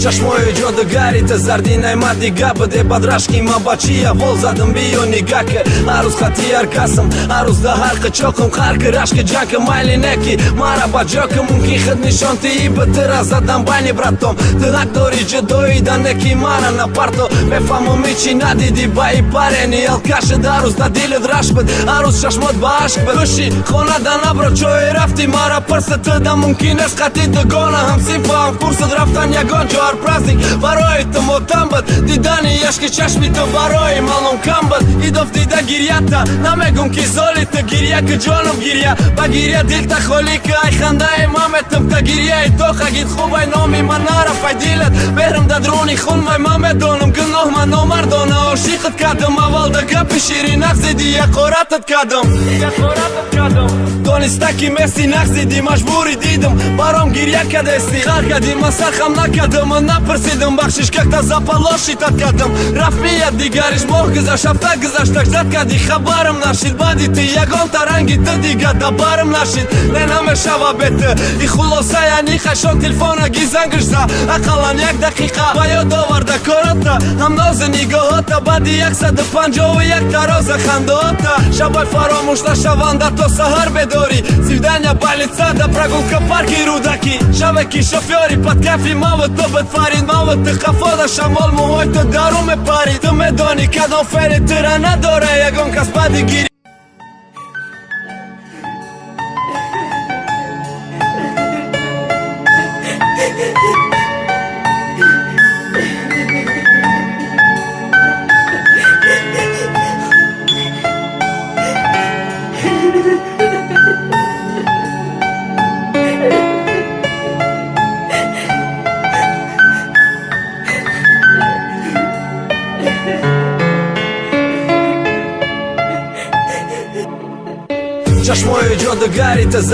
Чашмою ҷодигарите зардинай мадди гапа де бадрашки мабачия вол задам биё нигаке арӯз хатияр касам арӯз да ҳарқи чоқам қарки рашки ҷанка майли неки мара ба ҷока мумкин хид нишонтии битира задам байни братом ту ҳақ дори ҷудоида неки мара на парто мефаҳмоми чӣ надиди баи парени алкаши дарӯз да дилит раш бид арӯз чашмот ба ашк бид гӯши хона да набро чое рафти мара пирса ту да мумкин аст қати дугона ҳамсинфаҳам курсат рафтан ягон ҷо ҳар праздник барои ту мотам бид дидани яшки чашми ту барои малом кам бид идоф дида гирята намегум ки золи ту гиря ки ҷонам гиря ба гиря дилта холӣ ки ай хандаи ман метам та гиряи тохагит хубай номи ман нарафай дилат берам да дрони хунмай ман медонам гуноҳ ман номардона ошиқат кардам аввал да гапи ширин нақзиди яқоратат кардам дониста ки меси нақзиди маҷбури дидам баром гиря кадести қаргади ман сархам накардам ман напирсидам бахшиш какта запалошитат кардам рафт мият дигариш моҳ гузашт ҳафта гузашт такзад карди хабарам нашид баъди ти ягон таранги ту дигар да барам нашид не намешава бету и хулоса яъни хашон телефона гизангиш за ақаллан як дақиқа ба ёд оварда корота ҳамнози нигоҳота баъди 151 тароза хандоота шабай фаромӯш нашаванда то саҳар бедорӣ сивдания балица да прогулка парки рудаки шаве ки шофёри подкафи мавод то бед фарид мавод ту қафода шамол муҳой ту дару мепарид ту медонӣ кадом фери тура надора ягон кас баъди гири чашмои ҷодигарите